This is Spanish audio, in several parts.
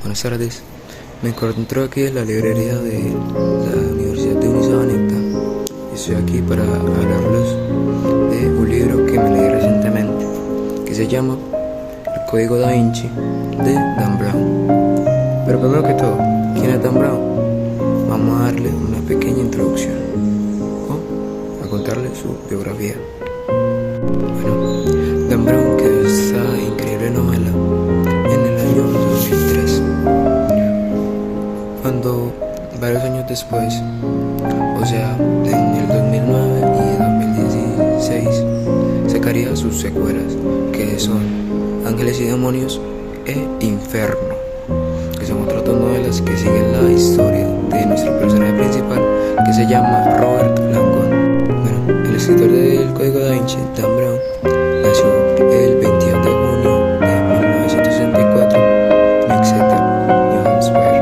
Buenas tardes. Me encuentro aquí en la librería de la Universidad de Unisabaneta y estoy aquí para hablarles de un libro que me leí recientemente que se llama El Código Da Vinci de Dan Brown. Pero primero que todo, ¿quién es Dan Brown? Vamos a darle una pequeña introducción o a contarle su biografía. Bueno, Dan Brown creó esta increíble novela en el año 2003, cuando varios años después, o sea, en el 2009 y 2016, sacaría sus secuelas, que son Ángeles y Demonios e Inferno, que son otras dos novelas que siguen la historia de nuestro personaje principal, que se llama Robert Langdon. Bueno, el escritor del Código Da Vinci, Dan Brown, nació el 22 de junio de 1964 en Exeter, New Hampshire.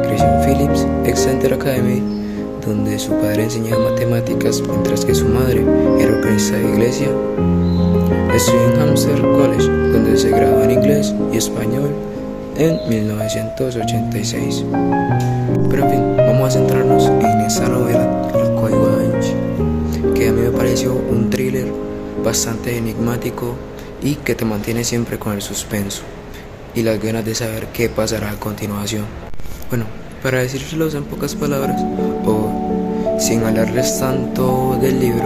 Creció en Phillips Exeter Academy, donde su padre enseñaba matemáticas mientras que su madre era organista de iglesia. Estudió en Hampshire College, donde se graduó en inglés y español en 1986. Pero en fin, vamos a centrarnos en esta novela, El Código Da Vinci, que a mí me pareció un thriller bastante enigmático y que te mantiene siempre con el suspenso y las ganas de saber qué pasará a continuación. Bueno, para decírselos en pocas palabras o sin hablarles tanto del libro,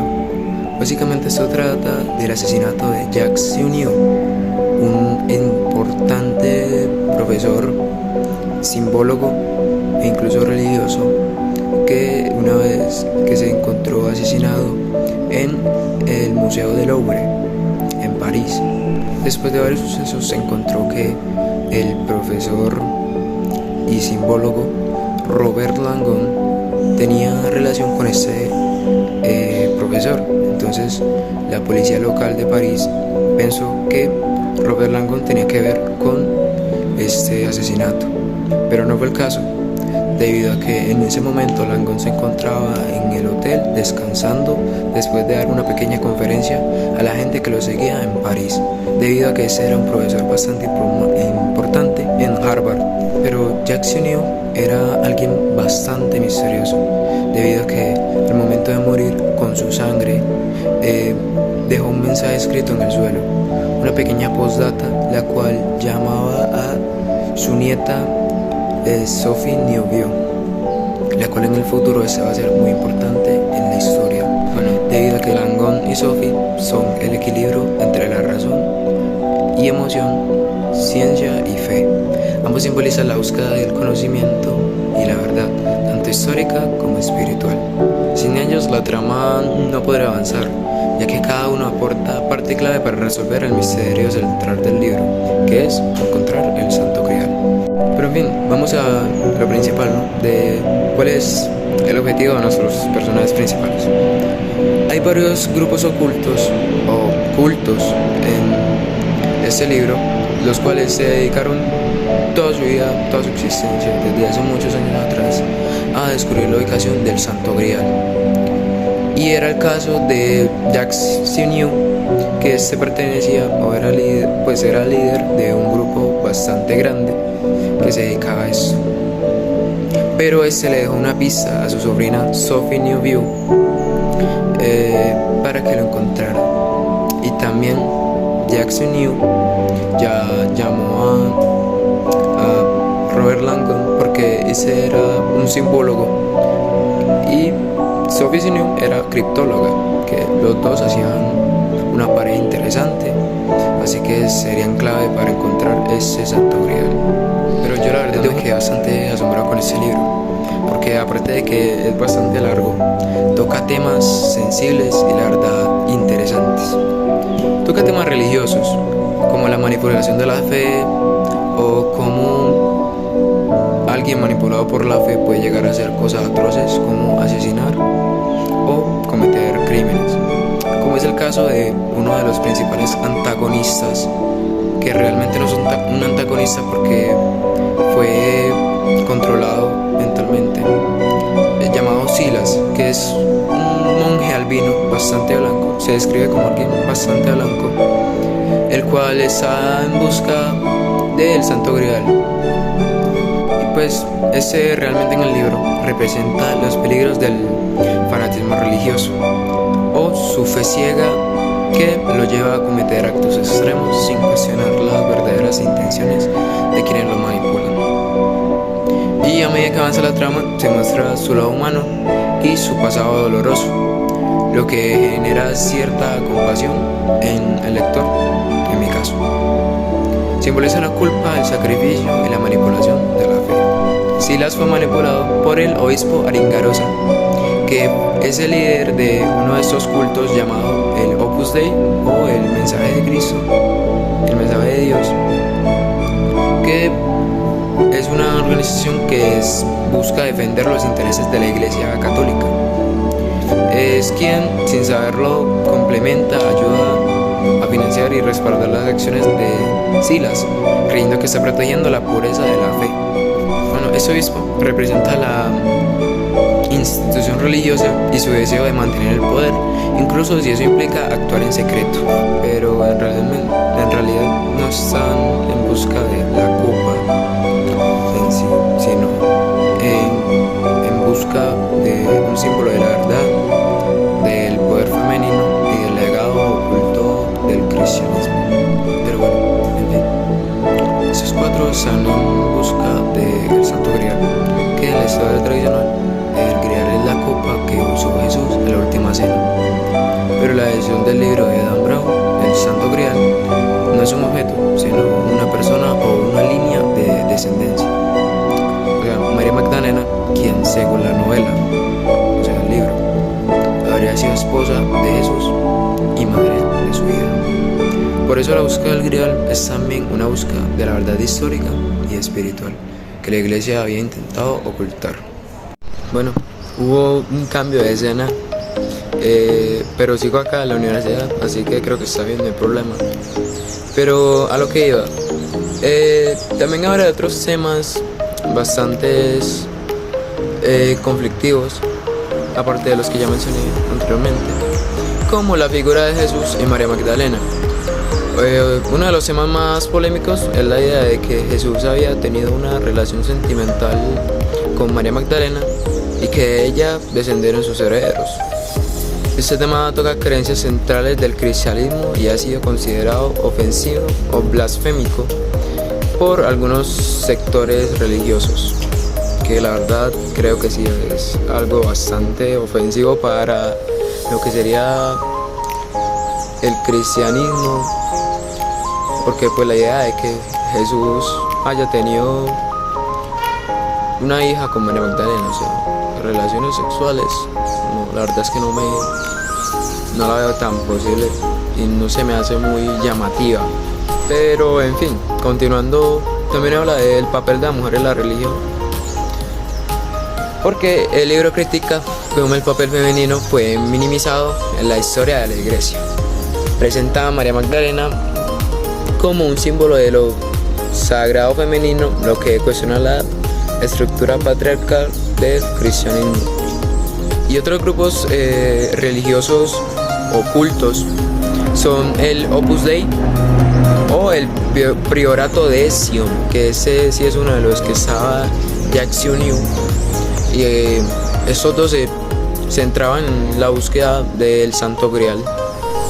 básicamente esto trata del asesinato de Jacques Signou, un importante profesor, simbólogo e incluso religioso, que una vez que se encontró asesinado en el Museo del Louvre en París. Después de varios sucesos se encontró que el profesor y simbólogo Robert Langdon tenía relación con este profesor. Entonces la policía local de París pensó que Robert Langdon tenía que ver con este asesinato, pero no fue el caso, debido a que en ese momento Langdon se encontraba en el hotel descansando después de dar una pequeña conferencia a la gente que lo seguía en París, debido a que ese era un profesor bastante importante en Harvard. Pero Jacques Signou era alguien bastante misterioso, debido a que al momento de morir con su sangre dejó un mensaje escrito en el suelo, una pequeña postdata, la cual llamaba a su nieta Sophie Neuville, la cual en el futuro va a ser muy importante en la historia. Bueno, debido a que Langdon y Sophie son el equilibrio entre la razón y emoción, ciencia y fe. Ambos simbolizan la búsqueda del conocimiento y la verdad, tanto histórica como espiritual. Sin ellos la trama no podrá avanzar, ya que cada uno aporta parte clave para resolver el misterio central del libro, que es encontrar el Santo Grial. Pero en fin, vamos a lo principal, ¿no? De cuál es el objetivo de nuestros personajes principales. Hay varios grupos ocultos o cultos en este libro, los cuales se dedicaron toda su vida, toda su existencia, desde hace muchos años atrás, a descubrir la ubicación del Santo Grial. Y era el caso de Jacques Signou, que pertenecía o era líder de un grupo bastante grande que se dedicaba a esto. Pero le dejó una pista a su sobrina Sophie Neuville para que lo encontrara. Y también Jacques Signou ya llamó a Robert Langdon porque ese era un simbólogo y Sophie Signou era criptóloga, que los dos hacían una pareja interesante, así que serían clave para encontrar ese Santo Grial. Pero yo la verdad me quedé bastante asombrado con este libro, porque aparte de que es bastante largo, toca temas sensibles y la verdad interesantes. Toca temas religiosos, como la manipulación de la fe, o cómo alguien manipulado por la fe puede llegar a hacer cosas atroces como asesinar o cometer crímenes, como es el caso de uno de los principales antagonistas, que realmente no es un antagonista porque fue controlado mentalmente, llamado Silas, que es un monje albino bastante blanco, se describe como alguien bastante blanco, el cual está en busca del Santo Grial. pues ese realmente en el libro representa los peligros del fanatismo religioso o su fe ciega que lo lleva a cometer actos extremos sin cuestionar las verdaderas intenciones de quienes lo manipulan. Y a medida que avanza la trama se muestra su lado humano y su pasado doloroso, lo que genera cierta compasión en el lector, en mi caso. Simboliza la culpa, el sacrificio y la manipulación de la fe. Silas fue manipulado por el obispo Aringarosa, que es el líder de uno de estos cultos llamado el Opus Dei o el mensaje de Cristo, el mensaje de Dios, que es una organización que busca defender los intereses de la Iglesia Católica. Es quien, sin saberlo, complementa, ayuda a financiar y respaldar las acciones de Silas, creyendo que está protegiendo la pureza de la fe. Bueno, ese obispo representa la institución religiosa y su deseo de mantener el poder, incluso si eso implica actuar en secreto. Pero en realidad no están en busca de la copa en sí, sino en busca de un símbolo de la verdad, del poder femenino y del legado oculto del cristianismo. Pero bueno, en fin, esos cuatro están en busca del Santo Grial, que en la historia tradicional el Grial es la copa que usó Jesús en la última cena. Pero la edición del libro de Dan Brown, el Santo Grial, no es un objeto, sino una persona o una línea de descendencia. O sea, María Magdalena, quien según la novela, o sea, el libro, habría sido esposa de Jesús y madre de su hija. Por eso la búsqueda del Grial es también una búsqueda de la verdad histórica y espiritual que la Iglesia había intentado ocultar. Bueno, hubo un cambio de escena, pero sigo acá en la universidad, así que creo que está bien, no hay problema. Pero a lo que iba, también habrá otros temas bastante conflictivos, aparte de los que ya mencioné anteriormente, como la figura de Jesús y María Magdalena. Uno de los temas más polémicos es la idea de que Jesús había tenido una relación sentimental con María Magdalena y que ella descendieron sus herederos. Este tema toca creencias centrales del cristianismo y ha sido considerado ofensivo o blasfémico por algunos sectores religiosos, que la verdad creo que sí es algo bastante ofensivo para lo que sería el cristianismo, porque pues la idea de que Jesús haya tenido una hija con María Magdalena, o sea, relaciones sexuales, no, la verdad es que no la veo tan posible y no se me hace muy llamativa. Pero en fin, continuando, también habla del papel de la mujer en la religión, porque el libro critica cómo el papel femenino fue minimizado en la historia de la Iglesia. Presenta a María Magdalena como un símbolo de lo sagrado femenino, lo que cuestiona la estructura patriarcal del cristianismo. Y otros grupos religiosos ocultos son el Opus Dei o el Priorato de Sion, que ese sí es uno de los que estaba Jack New. Y estos dos se centraban en la búsqueda del Santo Grial.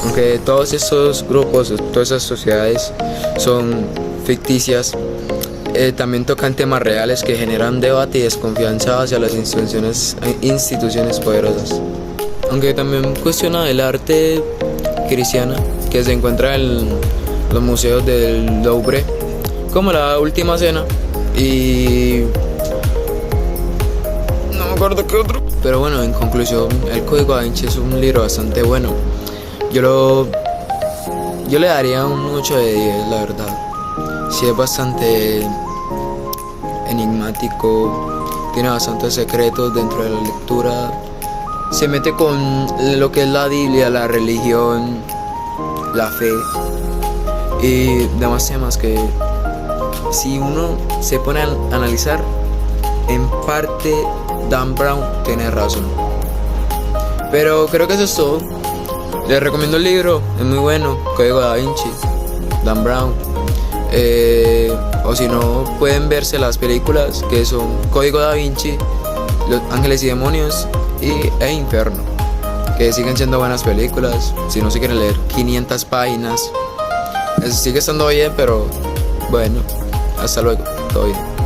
Aunque todos estos grupos, todas esas sociedades son ficticias, también tocan temas reales que generan debate y desconfianza hacia las instituciones poderosas. Aunque también cuestiona el arte cristiana que se encuentra en los museos del Louvre, como la Última Cena y no me acuerdo qué otro. Pero bueno, en conclusión, el Código Da Vinci es un libro bastante bueno. Yo le daría un 8 de 10, la verdad. Sí, es bastante enigmático, tiene bastantes secretos dentro de la lectura, se mete con lo que es la Biblia, la religión, la fe y demás temas que si uno se pone a analizar, en parte Dan Brown tiene razón. Pero creo que eso es todo. Les recomiendo el libro, es muy bueno, Código Da Vinci, Dan Brown. O si no, pueden verse las películas que son Código Da Vinci, Los Ángeles y Demonios e Inferno, que siguen siendo buenas películas. Si no se quieren leer 500 páginas, sigue estando bien, pero bueno, hasta luego, todo bien.